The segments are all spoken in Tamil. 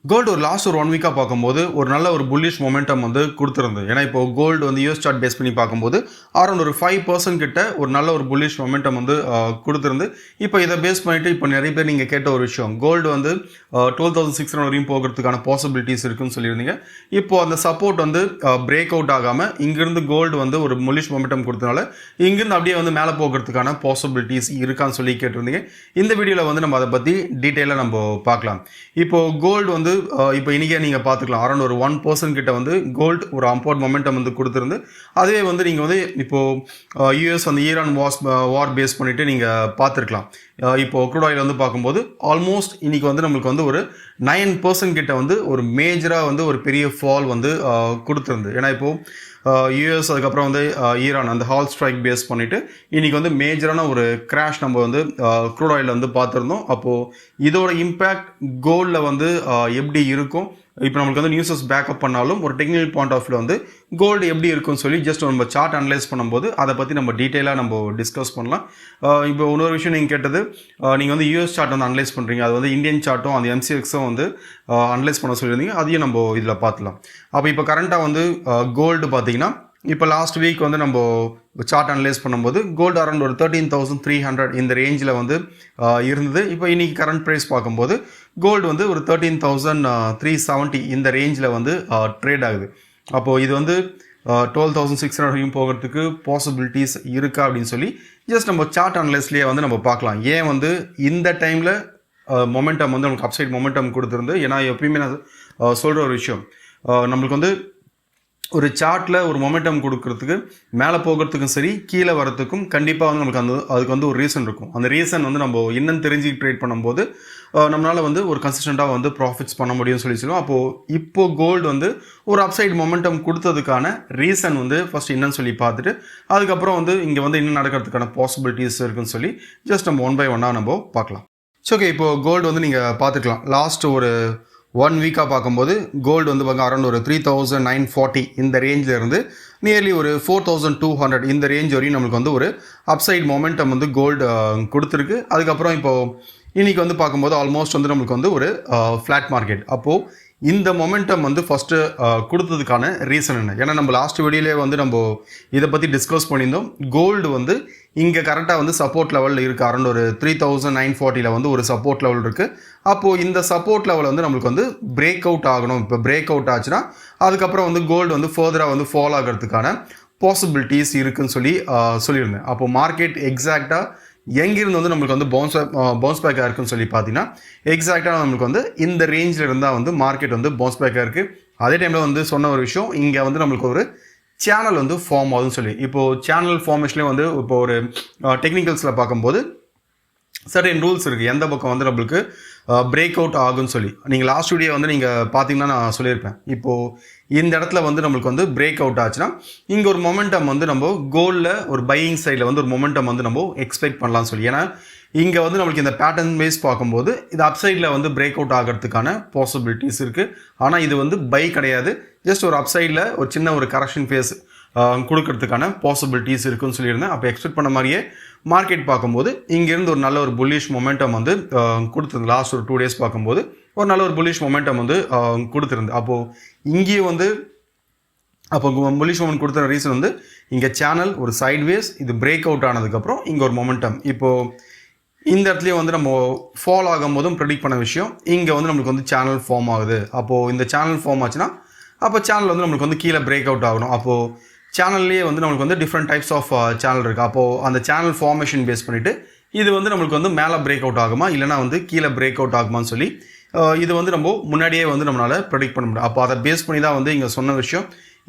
கோல்டு ஒரு லாஸ்ட் ஒரு 1 வீக்காக பார்க்கும்போது ஒரு நல்ல ஒரு புல்லிஷ் மொமெண்டம் வந்து கொடுத்துருந்தது. ஏன்னா இப்போ கோல்டு வந்து யூஎஸ் சார்ட் பேஸ் பண்ணி பார்க்கும்போது அரௌண்ட் ஒரு 5% கிட்ட ஒரு நல்ல ஒரு புல்லிஷ் மொமெண்டம் வந்து கொடுத்துருந்து. இப்போ இதை பேஸ் பண்ணிட்டு இப்போ நிறைய பேர் நீங்கள் கேட்ட ஒரு விஷயம், கோல்டு வந்து 12,600 வரையும் போகிறதுக்கான பாசிபிலிட்டிஸ் இருக்குன்னு சொல்லியிருந்தீங்க. இப்போ அந்த சப்போர்ட் வந்து பிரேக் அவுட் ஆகாமல் இங்கிருந்து கோல்டு வந்து ஒரு புல்லிஷ் மொமெண்டம் கொடுத்தனால இங்கிருந்து அப்படியே வந்து மேலே போகிறதுக்கான பாசிபிலிட்டிஸ் இருக்கான்னு சொல்லி கேட்டிருந்தீங்க. இந்த வீடியோவில் வந்து நம்ம அதை பற்றி டீட்டெயிலாக நம்ம பார்க்கலாம். இப்போ கோல்டு வந்து இப்போ இன்றைக்கே நீங்கள் பார்த்துக்கலாம், அரௌண்ட் ஒரு 1% கிட்ட வந்து கோல்டு ஒரு அம்பவுண்ட் மொமெண்டம் வந்து கொடுத்துருந்து. அதுவே வந்து நீங்கள் வந்து இப்போது யூஎஸ் வந்து ஈரான் வார் பேஸ் பண்ணிவிட்டு நீங்கள் பார்த்துருக்கலாம். இப்போ க்ரூட் ஆயில் வந்து பார்க்கும்போது ஆல்மோஸ்ட் இன்றைக்கி வந்து நம்மளுக்கு வந்து ஒரு 9% கிட்ட வந்து ஒரு மேஜராக வந்து ஒரு பெரிய ஃபால் வந்து கொடுத்துருந்து. ஏன்னா இப்போது யூஎஸ் அதுக்கப்புறம் வந்து ஈரான் அந்த ஹால் ஸ்ட்ரைக் பேஸ் பண்ணிவிட்டு இன்றைக்கி வந்து மேஜரான ஒரு கிராஷ் நம்ம வந்து க்ரூட் ஆயிலில் வந்து பார்த்துருந்தோம். அப்போது இதோட இம்பேக்ட் கோல்டில் வந்து எப்படி இருக்கும், இப்போ நம்மளுக்கு வந்து நியூஸஸ் பேக்கப் பண்ணாலும் ஒரு டெக்னிக்கல் பாயிண்ட் ஆஃப் வியூ வந்து கோல்டு எப்படி இருக்குன்னு சொல்லி ஜஸ்ட் நம்ம சார்ட் அனலைஸ் பண்ணும்போது அதை பற்றி நம்ம டீட்டெயிலாக நம்ம டிஸ்கஸ் பண்ணலாம். இப்போ இன்னொரு விஷயம் நீங்கள் கேட்டது, நீங்கள் வந்து யூஎஸ் சார்ட் வந்து அனலைஸ் பண்ணுறீங்க, அது வந்து இந்தியன் சார்ட்டும் அந்த எம்சிஎக்ஸும் வந்து அனலைஸ் பண்ண சொல்லியிருந்தீங்க, அதையும் நம்ம இதில் பார்த்துலாம். அப்போ இப்போ கரண்ட்டாக வந்து கோல்டு பார்த்தீங்கன்னா இப்போ லாஸ்ட் வீக் வந்து நம்ம சார்ட் அனலைஸ் பண்ணும்போது கோல்டு அரௌண்ட் ஒரு 13,300 இந்த ரேஞ்சில் வந்து இருந்தது. இப்போ இன்றைக்கி கரண்ட் ப்ரைஸ் பார்க்கும்போது கோல்டு வந்து ஒரு 13,370 இந்த ரேஞ்சில் வந்து ட்ரேட் ஆகுது. அப்போது இது வந்து 12,600 போகிறதுக்கு பாசிபிலிட்டிஸ் இருக்கா அப்படின்னு சொல்லி ஜஸ்ட் நம்ம சார்ட் அனலைஸ்லேயே வந்து நம்ம பார்க்கலாம். ஏன் வந்து இந்த டைமில் மொமெண்டம் வந்து நமக்கு அப்சைட் மொமெண்டம் கொடுத்துருந்து. ஏன்னா எப்பயுமே நான் சொல்கிற ஒரு விஷயம், நம்மளுக்கு வந்து ஒரு சார்ட்டில் ஒரு மொமெண்டம் கொடுக்கறதுக்கு மேலே போகிறதுக்கும் சரி கீழே வரத்துக்கும் கண்டிப்பாக வந்து நமக்கு அதுக்கு வந்து ஒரு ரீசன் இருக்கும். அந்த ரீசன் வந்து நம்ம என்னன்னு தெரிஞ்சு ட்ரேட் பண்ணும்போது நம்மளால் வந்து ஒரு கன்சிஸ்டண்ட்டாக வந்து ப்ராஃபிட்ஸ் பண்ண முடியும்னு சொல்லிடுவோம். அப்போது இப்போது கோல்டு வந்து ஒரு அப்சைட் மொமெண்டம் கொடுத்ததுக்கான ரீசன் வந்து ஃபஸ்ட் என்னன்னு சொல்லி பார்த்துட்டு அதுக்கப்புறம் வந்து இங்கே வந்து என்ன நடக்கிறதுக்கான பாசிபிலிட்டிஸ் இருக்குன்னு சொல்லி ஜஸ்ட் நம்ம 1 by 1 நம்ம பார்க்கலாம். ஓகே, இப்போது கோல்டு வந்து நீங்கள் பார்த்துக்கலாம், லாஸ்ட் ஒரு 1 வீக்காக பார்க்கும்போது கோல்டு வந்து பார்க்க அரௌண்ட் ஒரு 3,940 இந்த ரேஞ்சில் இருந்து நியர்லி ஒரு 4,200 இந்த ரேஞ்ச் வரையும் நம்மளுக்கு வந்து ஒரு அப்சைட் மொமெண்டம் வந்து கோல்டு கொடுத்துருக்கு. அதுக்கப்புறம் இப்போது இன்றைக்கி வந்து பார்க்கும்போது ஆல்மோஸ்ட் வந்து நம்மளுக்கு வந்து ஒரு ஃப்ளாட் மார்க்கெட். அப்போது இந்த மொமெண்டம் வந்து ஃபஸ்ட்டு கொடுத்ததுக்கான ரீசன் என்ன? ஏன்னா நம்ம லாஸ்ட் வீடியோலே வந்து நம்ம இதை பற்றி டிஸ்கஸ் பண்ணியிருந்தோம். கோல்டு வந்து இங்கே கரெக்டாக வந்து சப்போர்ட் லெவலில் இருக்குது, அரௌண்ட் ஒரு 3,940 வந்து ஒரு சப்போர்ட் லெவல் இருக்குது. அப்போது இந்த சப்போர்ட் லெவல் வந்து நம்மளுக்கு வந்து பிரேக் அவுட் ஆகணும். இப்போ பிரேக் அவுட் ஆச்சுன்னா அதுக்கப்புறம் வந்து கோல்டு வந்து ஃபர்தராக வந்து ஃபால் ஆகிறதுக்கான பாசிபிலிட்டிஸ் இருக்குதுன்னு சொல்லியிருந்தேன். அப்போது மார்க்கெட் எக்ஸாக்டாக எங்கிருந்து வந்து நம்மளுக்கு வந்து பவுன்ஸ் பேக்காக இருக்குன்னு சொல்லி பார்த்தீங்கன்னா எக்ஸாக்டாக நம்மளுக்கு வந்து இந்த ரேஞ்சில் இருந்தால் வந்து மார்க்கெட் வந்து பவுன்ஸ் பேக்காக இருக்குது. அதே டைமில் வந்து சொன்ன ஒரு விஷயம், இங்கே வந்து நம்மளுக்கு ஒரு சேனல் வந்து ஃபார்ம் ஆகுதுன்னு சொல்லி. இப்போது சேனல் ஃபார்மேஷன்லேயே வந்து இப்போ ஒரு டெக்னிக்கல்ஸில் பார்க்கும்போது சர்டன் ரூல்ஸ் இருக்குது, எந்த பக்கம் வந்து நம்மளுக்கு பிரேக் அவுட் ஆகுன்னு சொல்லி. நீங்கள் லாஸ்ட் வீடியோ வந்து நீங்கள் பார்த்தீங்கன்னா நான் சொல்லியிருப்பேன், இப்போது இந்த இடத்துல வந்து நம்மளுக்கு வந்து பிரேக் அவுட் ஆச்சுன்னா இங்கே ஒரு மொமெண்டம் வந்து நம்ம கோல்டில் ஒரு பையிங் சைடில் வந்து ஒரு மொமெண்டம் வந்து நம்ம எக்ஸ்பெக்ட் பண்ணலாம்னு சொல்லி. ஏன்னா இங்கே வந்து நம்மளுக்கு இந்த பேட்டர்ன் வைஸ் பார்க்கும்போது இது அப்சைடில் வந்து பிரேக் அவுட் ஆகிறதுக்கான பாசிபிலிட்டிஸ் இருக்குது. ஆனால் இது வந்து பை கிடையாது, ஜஸ்ட் ஒரு அப்சைடில் ஒரு சின்ன ஒரு கரெக்ஷன் ஃபேஸ் கொடுக்கறதுக்கான பாசிபிலிட்டிஸ் இருக்குன்னு சொல்லியிருந்தேன். அப்போ எக்ஸ்பெக்ட் பண்ண மாதிரியே மார்க்கெட் பார்க்கும்போது இங்கேருந்து ஒரு நல்ல ஒரு புல்லிஷ் மொமெண்டம் வந்து கொடுத்துருந்து. லாஸ்ட் ஒரு 2 days பார்க்கும்போது ஒரு நல்ல ஒரு புல்லிஷ் மொமெண்டம் வந்து கொடுத்துருந்து. அப்போது இங்கேயும் வந்து புல்லிஷ் மொமெண்ட் கொடுத்த ரீசன் வந்து இங்கே சேனல் ஒரு சைட்வேஸ் இது பிரேக் அவுட் ஆனதுக்கப்புறம் இங்கே ஒரு மொமெண்டம். இப்போது இந்த இடத்துலையும் வந்து நம்ம ஃபால் ஆகும் போதும் ப்ரெடிக்ட் பண்ண விஷயம், இங்கே வந்து நம்மளுக்கு வந்து சேனல் ஃபார்ம் ஆகுது. அப்போது இந்த சேனல் ஃபார்ம் ஆச்சுன்னா அப்போ சேனல் வந்து நம்மளுக்கு வந்து கீழே பிரேக் அவுட் ஆகணும். அப்போது சேனல்லையே வந்து நம்மளுக்கு வந்து டிஃப்ரெண்ட் டைப்ஸ் ஆஃப் சேனல் இருக்குது. அப்போது அந்த சேனல் ஃபார்மேஷன் பேஸ் பண்ணிவிட்டு இது வந்து நம்மளுக்கு வந்து மேலே பிரேக் அவுட் ஆகுமா இல்லைனா வந்து கீழே பிரேக் அவுட் ஆகுமான்னு சொல்லி இது வந்து நம்ம முன்னாடியே வந்து நம்மளால் ப்ரெடிக்ட் பண்ண முடியும். அப்போ அதை பேஸ் பண்ணி தான் வந்து இங்கே சொன்ன விஷயம்,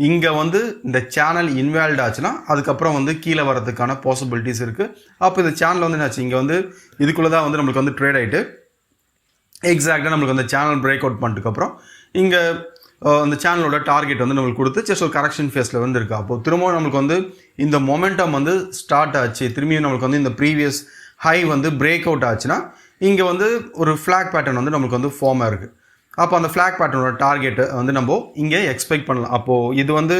இங்கே வந்து இந்த சேனல் இன்வால்வ் ஆச்சுன்னா அதுக்கப்புறம் வந்து கீழே வரதுக்கான பாசிபிலிட்டிஸ் இருக்குது. அப்போ இந்த சேனல் வந்து என்னாச்சு, இங்கே வந்து இதுக்குள்ளே தான் வந்து நம்மளுக்கு வந்து ட்ரேட் ஆகிட்டு எக்ஸாக்டாக நம்மளுக்கு அந்த சேனல் பிரேக் அவுட் பண்ணிட்டுக்கப்புறம் இங்கே அந்த சேனலோட டார்கெட் வந்து நம்மளுக்கு கொடுத்து ஜஸ்ட் ஒரு கரெக்ஷன் ஃபேஸில் வந்து இருக்குது. அப்போது திரும்பவும் நம்மளுக்கு வந்து இந்த மொமெண்டம் வந்து ஸ்டார்ட் ஆச்சு, திரும்பியும் நம்மளுக்கு வந்து இந்த ப்ரீவியஸ் ஹை வந்து பிரேக் அவுட் ஆச்சுன்னா இங்கே வந்து ஒரு ஃப்ளாக் பேட்டர்ன் வந்து நம்மளுக்கு வந்து ஃபார்ம் ஆகிருக்கு. அப்போ அந்த ஃப்ளாக் பேட்டர்னோட டார்கெட்டை வந்து நம்ம இங்கே எக்ஸ்பெக்ட் பண்ணலாம். அப்போது இது வந்து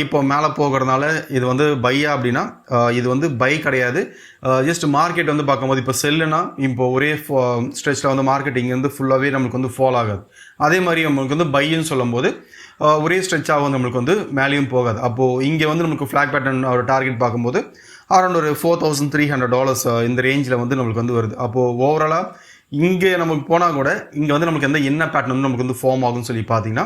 இப்போ மேலே போகிறதுனால இது வந்து பையா அப்படின்னா இது வந்து பை கிடையாது. ஜஸ்ட் மார்க்கெட் வந்து பார்க்கும்போது இப்போ செல்லுனா இப்போ ஒரே ஸ்ட்ரெச்சில் வந்து மார்க்கெட் இங்கேருந்து ஃபுல்லாகவே நம்மளுக்கு வந்து ஃபால் ஆகாது. அதே மாதிரி நம்மளுக்கு வந்து பைன்னு சொல்லும்போது ஒரே ஸ்ட்ரெச்சாக வந்து நம்மளுக்கு வந்து மேலேயும் போகாது. அப்போது இங்கே வந்து நமக்கு ஃப்ளாக் பேட்டர்ன் ஒரு டார்கெட் பார்க்கும்போது அரௌண்ட் ஒரு $4,300 இந்த ரேஞ்சில் வந்து நம்மளுக்கு வந்து வருது. அப்போது ஓவராலாக இங்கே நமக்கு போனால் கூட இங்கே வந்து நமக்கு என்ன பேட்டர்ன் வந்து நமக்கு வந்து ஃபார்ம் ஆகும்னு சொல்லி பார்த்தீங்கன்னா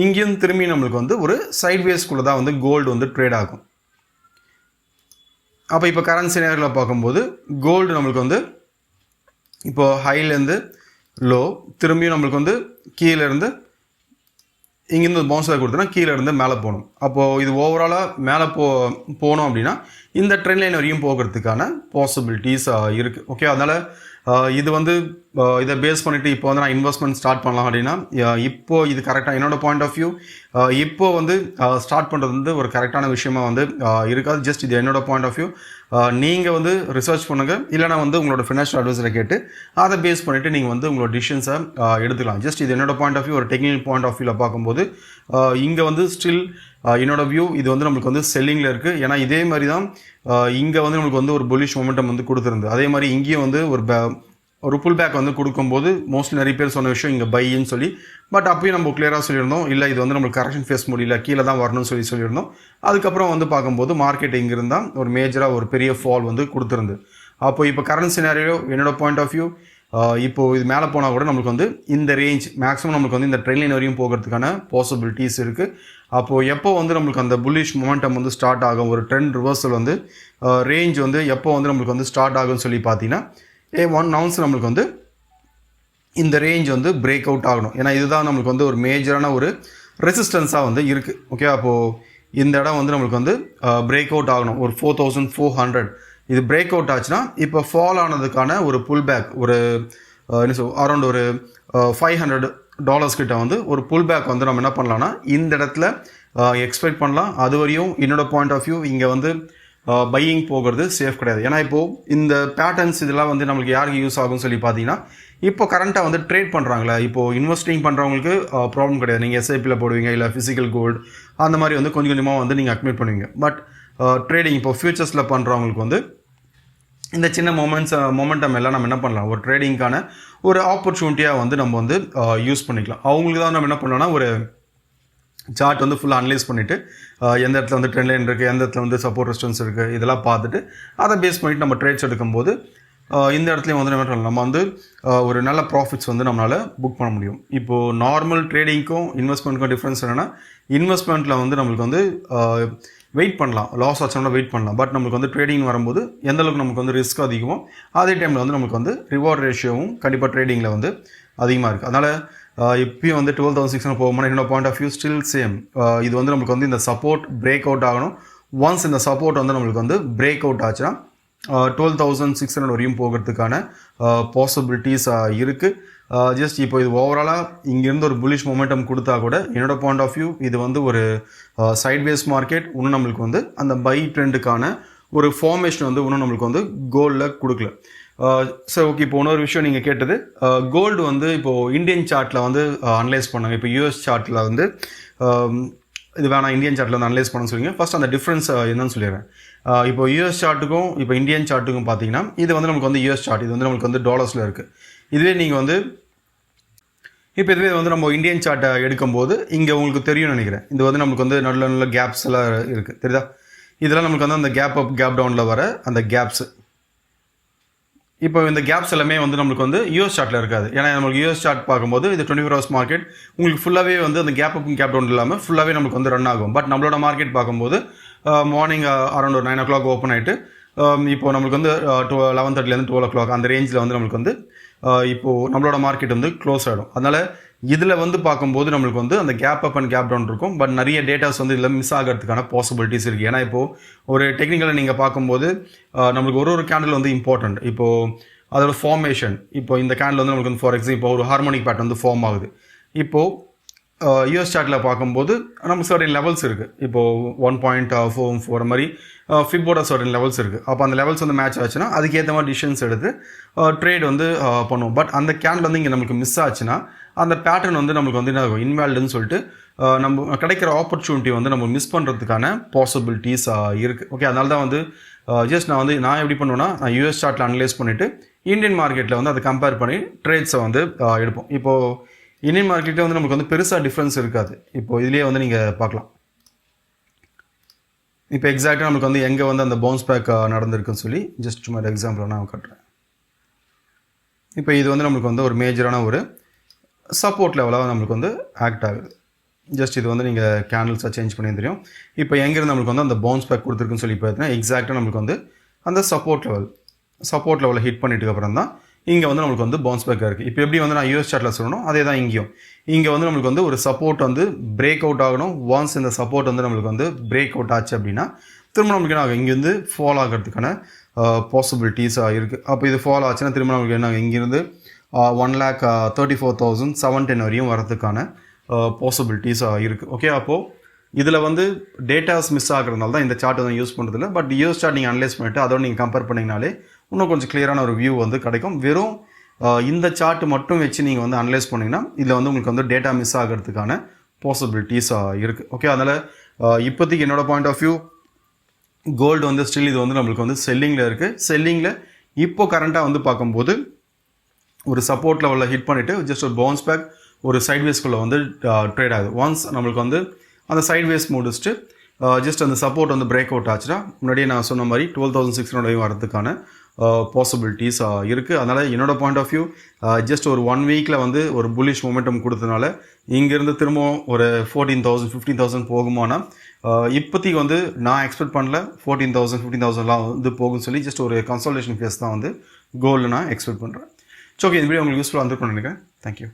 இங்கேயும் திரும்பி நம்மளுக்கு வந்து ஒரு சைட்வேஸ்குள்ளே தான் வந்து கோல்டு வந்து ட்ரேட் ஆகும். அப்போ இப்போ கரன்சி நேரில் பார்க்கும்போது கோல்டு நம்மளுக்கு வந்து இப்போது ஹைலேருந்து லோ, திரும்பியும் நம்மளுக்கு வந்து கீழேருந்து இங்கேருந்து பவுன்ஸாக கொடுத்தோன்னா கீழே இருந்து மேலே போகணும். அப்போது இது ஓவராலாக மேலே போகணும் அப்படின்னா இந்த ட்ரெண்ட் லைன் வரையும் போகிறதுக்கான பாசிபிலிட்டிஸ் இருக்குது. ஓகே, அதனால் இது வந்து இதை பேஸ் பண்ணிவிட்டு இப்போ வந்து நான் இன்வெஸ்ட்மெண்ட் ஸ்டார்ட் பண்ணலாம் அப்படின்னா இப்போது இது கரெக்டாக என்னோட பாயிண்ட் ஆஃப் வியூ இப்போது வந்து ஸ்டார்ட் பண்ணுறது வந்து ஒரு கரெக்டான விஷயமா வந்து இருக்காது. ஜஸ்ட் இது என்னோட பாயிண்ட் ஆஃப் வியூ. நீங்கள் வந்து ரிசர்ச் பண்ணுங்கள், இல்லைனா வந்து உங்களோட ஃபினான்ஷியல் அட்வைஸரை கேட்டு அதை பேஸ் பண்ணிவிட்டு நீங்கள் வந்து உங்களோட டிசிஷன்ஸை எடுத்துக்கலாம். ஜஸ்ட் இது என்னோட பாயிண்ட் ஆஃப் வியூ. ஒரு டெக்னிக்கல் பாயிண்ட் ஆஃப் வியூவில் பார்க்கும்போது இங்கே வந்து ஸ்டில் என்னோட வியூ இது வந்து நம்மளுக்கு வந்து செல்லிங்கில் இருக்குது. ஏன்னா இதே மாதிரி தான் இங்கே வந்து நம்மளுக்கு வந்து ஒரு புல்லிஷ் மொமெண்டம் வந்து கொடுத்துருந்து, அதே மாதிரி இங்கேயும் வந்து ஒரு புல் பேக் வந்து கொடுக்கும்போது மோஸ்ட்லி நிறைய பேர் சொன்ன விஷயம் இங்கே பைன்னு சொல்லி. பட் அப்பயும் நம்ம கிளியராக சொல்லியிருந்தோம், இல்லை இது வந்து நம்மளுக்கு கரெக்ஷன் ஃபேஸ் முடியல, கீழே தான் வரணும்னு சொல்லியிருந்தோம். அதுக்கப்புறம் வந்து பார்க்கும்போது மார்க்கெட் இங்கிருந்தால் ஒரு மேஜராக ஒரு பெரிய ஃபால் வந்து கொடுத்துருந்து. அப்போ இப்போ கரண்ட் சினாரியோ என்னோட பாயிண்ட் ஆஃப் வியூ இப்போது இது மேலே போனால் கூட நம்மளுக்கு வந்து இந்த ரேஞ்ச் மேக்ஸிமம் நம்மளுக்கு வந்து இந்த ட்ரெண்ட் லைன் வரையும் போகிறதுக்கான பாசிபிலிட்டிஸ் இருக்குது. அப்போது எப்போ வந்து நம்மளுக்கு அந்த புல்லிஷ் மொமெண்டம் வந்து ஸ்டார்ட் ஆகும், ஒரு ட்ரெண்ட் ரிவர்சல் வந்து ரேஞ்ச் வந்து எப்போ வந்து நம்மளுக்கு வந்து ஸ்டார்ட் ஆகும்னு சொல்லி பார்த்தீங்கன்னா 1 ounce நம்மளுக்கு வந்து இந்த ரேஞ்ச் வந்து பிரேக் அவுட் ஆகணும். ஏன்னா இதுதான் நம்மளுக்கு வந்து ஒரு மேஜரான ஒரு ரெசிஸ்டன்ஸாக வந்து இருக்குது. ஓகே, அப்போது இந்த இடம் வந்து நம்மளுக்கு வந்து பிரேக் அவுட் ஆகணும். ஒரு 4,400 இது பிரேக் அவுட் ஆச்சுன்னா இப்போ ஃபால் ஆனதுக்கான ஒரு புல் பேக் ஒரு அரௌண்ட் ஒரு $500 கிட்ட வந்து ஒரு புல் பேக் வந்து நம்ம என்ன பண்ணலாம்னா இந்த இடத்துல எக்ஸ்பெக்ட் பண்ணலாம். அது வரையும் என்னோட பாயிண்ட் ஆஃப் வியூ இங்கே வந்து பையிங் போகிறது சேஃப் கிடையாது. ஏன்னா இப்போது இந்த பேட்டர்ன்ஸ் இதெல்லாம் வந்து நம்மளுக்கு யாருக்கு யூஸ் ஆகும்னு சொல்லி பார்த்தீங்கன்னா இப்போ கரண்ட்டாக வந்து ட்ரேட் பண்ணுறாங்களே, இப்போது இன்வெஸ்டிங் பண்ணுறவங்களுக்கு ப்ராப்ளம் கிடையாது. நீங்கள் எஸ்ஐபியில் போடுவீங்க, இல்லை ஃபிசிக்கல் கோல்டு அந்த மாதிரி வந்து கொஞ்சம் கொஞ்சமாக வந்து நீங்கள் அக்மிட் பண்ணுவீங்க. பட் ட்ரேடிங் இப்போ ஃபியூச்சர்ஸில் பண்ணுறவங்களுக்கு வந்து இந்த சின்ன மொமெண்டம் எல்லாம் நம்ம என்ன பண்ணலாம், ஒரு ட்ரேடிங்கான ஒரு ஆப்பர்ச்சுனிட்டியாக வந்து நம்ம வந்து யூஸ் பண்ணிக்கலாம். அவங்களுக்கு தான் நம்ம என்ன பண்ணலாம்னா ஒரு சார்ட் வந்து ஃபுல்லாக அனலைஸ் பண்ணிவிட்டு எந்த இடத்துல வந்து ட்ரெண்ட் லைன் இருக்குது, எந்த இடத்துல வந்து சப்போர்ட் ரெசிஸ்டன்ஸ் இருக்குது, இதெல்லாம் பார்த்துட்டு அதை பேஸ் பண்ணிவிட்டு நம்ம ட்ரேட்ஸ் எடுக்கும்போது இந்த இடத்துலையும் வந்து என்ன பண்ணலாம், நம்ம வந்து ஒரு நல்ல ப்ராஃபிட்ஸ் வந்து நம்மளால் புக் பண்ண முடியும். இப்போது நார்மல் ட்ரேடிங்க்கும் இன்வெஸ்ட்மெண்ட்டுக்கும் டிஃப்ரென்ஸ் என்னென்னா இன்வெஸ்ட்மெண்ட்டில் வந்து நம்மளுக்கு வந்து வெயிட் பண்ணலாம், லாஸ் ஆச்சோம்னா வெயிட் பண்ணலாம். பட் நம்மளுக்கு வந்து ட்ரேடிங் வரும்போது எந்தளவுக்கு நமக்கு வந்து ரிஸ்க் அதிகமோ அதே டைமில் வந்து நமக்கு வந்து ரிவார்ட் ரேஷியோவும் கண்டிப்பாக ட்ரேடிங்கில் வந்து அதிகமாக இருக்குது. அதனால் இப்பயும் வந்து 12,600 போகும்போது என்னோட point of view still same. இது வந்து நம்மளுக்கு வந்து இந்த சப்போர்ட் பிரேக் அவுட் ஆகணும். ஒன்ஸ் இந்த சப்போர்ட் வந்து நம்மளுக்கு வந்து பிரேக் அவுட் ஆச்சுன்னா 12,600 வரையும் போகிறதுக்கான பாசிபிலிட்டிஸ் இருக்குது. ஜஸ்ட் இப்போ இது ஓவராலாக இங்கேருந்து ஒரு புல்லிஷ் மொமெண்டம் கொடுத்தா கூட என்னோட பாயிண்ட் ஆஃப் வியூ இது வந்து ஒரு சைட்வேஸ் மார்க்கெட். இன்னும் நம்மளுக்கு வந்து அந்த பை ட்ரெண்டுக்கான ஒரு ஃபார்மேஷன் வந்து இன்னும் நம்மளுக்கு வந்து கோல்டில் கொடுக்கல. சரி, ஓகே. இப்போ இன்னொரு விஷயம் நீங்கள் கேட்டது, கோல்டு வந்து இப்போது இந்தியன் சார்ட்டில் வந்து அனலைஸ் பண்ணாங்க. இப்போ யூஎஸ் சார்ட்டில் வந்து இது வேணாம், இந்தியன் சார்ட்டில் வந்து அனலைஸ் பண்ண சொல்லுங்க. ஃபர்ஸ்ட் அந்த டிஃப்ரென்ஸ் என்னன்னு சொல்லிடுறேன். இப்போ யூஎஸ் சார்ட்டுக்கும் இப்போ இந்தியன் சார்ட்டுக்கும் பார்த்தீங்கன்னா இது வந்து நமக்கு வந்து யூஎஸ் சார்ட், இது வந்து நமக்கு வந்து டாலர்ஸில் இருக்குது. இதுவே நீங்கள் வந்து இதுவே வந்து நம்ம இந்தியன் சார்ட்டை எடுக்கும்போது இங்கே உங்களுக்கு தெரியும்னு நினைக்கிறேன், இது வந்து நமக்கு வந்து நல்ல நல்ல கேப்ஸ் எல்லாம் இருக்குது, தெரியுதா? இதெல்லாம் நமக்கு வந்து அந்த கேப் அப் கேப் டவுனில் வர அந்த கேப்ஸு. இப்போ இந்த கேப்ஸ் எல்லாமே வந்து நம்மளுக்கு வந்து யூஎஸ் சார்ட்டில் இருக்காது. ஏன்னா நம்மளுக்கு யூஎஸ் சார்ட் பார்க்கும்போது இது 24 hours மார்க்கெட், உங்களுக்கு ஃபுல்லாகவே வந்து அந்த கேப் அப்பும் கேப் டவுன் இல்லாமல் ஃபுல்லாகவே நமக்கு வந்து ரன் ஆகும். பட் நம்மளோட மார்க்கெட் பார்க்கும்போது மார்னிங் அரௌண்ட் ஒரு 9 o'clock ஓப்பன் ஆகிட்டு இப்போது நம்மளுக்கு வந்து 11:30 12 o'clock அந்த ரேஞ்சில் வந்து நம்மளுக்கு வந்து இப்போது நம்மளோட மார்க்கெட் வந்து க்ளோஸ் ஆகிடும். அதனால் இதில் வந்து பார்க்கும்போது நம்மளுக்கு வந்து அந்த gap up and gap down இருக்கும். பட் நிறைய டேட்டாஸ் வந்து இதில் மிஸ் ஆகிறதுக்கான பாசிபிலிட்டிஸ் இருக்குது. ஏன்னா இப்போது ஒரு டெக்னிக்கலை நீங்கள் பார்க்கும்போது நம்மளுக்கு ஒரு கேண்டில் வந்து இம்பார்ட்டண்ட். இப்போது அதோட ஃபார்மேஷன், இப்போ இந்த கேண்டில் வந்து நம்மளுக்கு வந்து ஃபார் எக்ஸாம்பிள் இப்போ ஒரு ஹார்மோனிக் பேட்டர்ன் வந்து ஃபார்ம் ஆகுது. இப்போது யூஎஸ் சார்ட்டில் பார்க்கும்போது நம்ம சர்டன் லெவல்ஸ் இருக்குது. இப்போது 1.44 மாதிரி ஃபிப்போட சர்டன் லெவல்ஸ் இருக்குது. அப்போ அந்த லெவல்ஸ் வந்து மேட்ச் ஆச்சுன்னா அதுக்கேற்ற மாதிரி டிசிஷன்ஸ் எடுத்து ட்ரேட் வந்து பண்ணுவோம். பட் அந்த கேண்டில் வந்து இங்கே நம்மளுக்கு மிஸ் ஆச்சுன்னா அந்த பேட்டர்ன் வந்து நம்மளுக்கு வந்து என்ன ஆகும், இன்வால்டுன்னு சொல்லிட்டு நம்ம கிடைக்கிற ஆப்பர்ச்சுனிட்டி வந்து நம்ம மிஸ் பண்ணுறதுக்கான பாசிபிலிட்டிஸ் இருக்குது. ஓகே, அதனால தான் வந்து ஜஸ்ட் நான் எப்படி பண்ணுவேன்னா, நான் யூஎஸ் சார்ட்டில் அனலைஸ் பண்ணிவிட்டு இந்தியன் மார்க்கெட்டில் வந்து அதை கம்பேர் பண்ணி ட்ரேட்ஸை வந்து எடுப்போம். இப்போது இந்தியன் மார்க்கெட்டில் வந்து நமக்கு வந்து பெருசாக டிஃப்ரென்ஸ் இருக்காது. இப்போது இதுலேயே வந்து நீங்கள் பார்க்கலாம். இப்போ எக்ஸாக்டாக நமக்கு வந்து எங்கே வந்து அந்த பவுன்ஸ் பேக் நடந்திருக்குன்னு சொல்லி ஜஸ்ட் சும்மா எக்ஸாம்பிள் நான் காட்டுறேன். இப்போ இது வந்து நம்மளுக்கு வந்து ஒரு மேஜரான ஒரு சப்போர்ட் லெவலாக நம்மளுக்கு வந்து ஆக்ட் ஆகுது. ஜஸ்ட் இது வந்து நீங்கள் கேண்டில்ஸாக சேஞ்ச் பண்ணி தெரியும். இப்போ எங்கேருந்து நம்மளுக்கு வந்து அந்த பவுன்ஸ் பேக் கொடுத்துருக்குன்னு சொல்லி பார்த்தீங்கன்னா எக்ஸாக்டாக நம்மளுக்கு வந்து அந்த சப்போர்ட் லெவலில் ஹிட் பண்ணிட்டு அப்புறம் தான் இங்கே வந்து நம்மளுக்கு வந்து பவுன்ஸ் பேக்காக இருக்குது. இப்போ எப்படி வந்து நான் யூஎஸ் சார்ட்டில் சொல்லணும் அதே தான் இங்கேயும். இங்கே வந்து நம்மளுக்கு வந்து ஒரு சப்போர்ட் வந்து பிரேக் அவுட் ஆகணும். ஒன்ஸ் இந்த சப்போர்ட் வந்து நம்மளுக்கு வந்து பிரேக் அவுட் ஆச்சு அப்படின்னா திரும்ப நம்மளுக்கு என்ன ஆகும், இங்கேருந்து ஃபால் ஆகிறதுக்கான பாசிபிலிட்டிஸாக இருக்குது. அப்போ இது ஃபால் ஆச்சுன்னா திரும்ப நம்மளுக்கு என்ன, இங்கேருந்து 1,34,710 வரையும் வரதுக்கான பாசிபிலிட்டிஸாக இருக்குது. ஓகே, அப்போது இதில் வந்து டேட்டாஸ் மிஸ் ஆகிறதுனால தான் இந்த சார்ட் வந்து யூஸ் பண்ணுறதில்ல. பட் யூஎஸ் சார்ட் நீங்கள் அனலைஸ் பண்ணிவிட்டு அதோட நீங்கள் கம்பேர் பண்ணிங்கனாலே இன்னும் கொஞ்சம் கிளியரான ஒரு வியூ வந்து கிடைக்கும். வெறும் இந்த சார்ட் மட்டும் வச்சு நீங்கள் வந்து அனலைஸ் பண்ணிங்கன்னா இதில் வந்து உங்களுக்கு வந்து டேட்டா மிஸ் ஆகிறதுக்கான பாசிபிலிட்டிஸாக இருக்குது. ஓகே, அதனால் இப்போதைக்கு என்னோடய பாயிண்ட் ஆஃப் வியூ கோல்டு வந்து ஸ்டில் இது வந்து நம்மளுக்கு வந்து செல்லிங்கில் இருக்குது. செல்லிங்கில் இப்போ கரண்ட்டாக வந்து பார்க்கும்போது ஒரு சப்போர்ட் லெவலில் ஹிட் பண்ணிவிட்டு ஜஸ்ட் ஒரு பவுன்ஸ் பேக் ஒரு சைட்வேஸ்குள்ளே வந்து ட்ரேட் ஆகுது. ஒன்ஸ் நம்மளுக்கு வந்து அந்த சைட்வேஸ் முடிச்சுட்டு ஜஸ்ட் அந்த சப்போர்ட் வந்து பிரேக் அவுட் ஆச்சுன்னா முன்னாடியே நான் சொன்ன மாதிரி 12,600 வரதுக்கான பாசிபிலிட்டிஸ் இருக்குது. அதனால் என்னோடய பாயிண்ட் ஆஃப் வியூ ஜஸ்ட் ஒரு 1 வீக்கில் வந்து ஒரு புல்லிஷ் மொமெண்டம் கொடுத்ததுனால இங்கேருந்து திரும்பவும் ஒரு 14,000 15,000 போகுமானா இப்போதைக்கு வந்து நான் எக்ஸ்பெக்ட் பண்ணல 14,000 15,000லாம் வந்து போகும்னு சொல்லி ஜஸ்ட் ஒரு கன்சல்டேஷன் ஃபேஸ் தான் வந்து கோல்டு நான் எக்ஸ்பெக்ட் பண்ணுறேன். ஸோ ஓகே, இந்த வீடியோ உங்களுக்கு யூஸ்ஃபுல்லாக வந்துருக்கும்னு நினைக்கிறேன். தேங்க்யூ.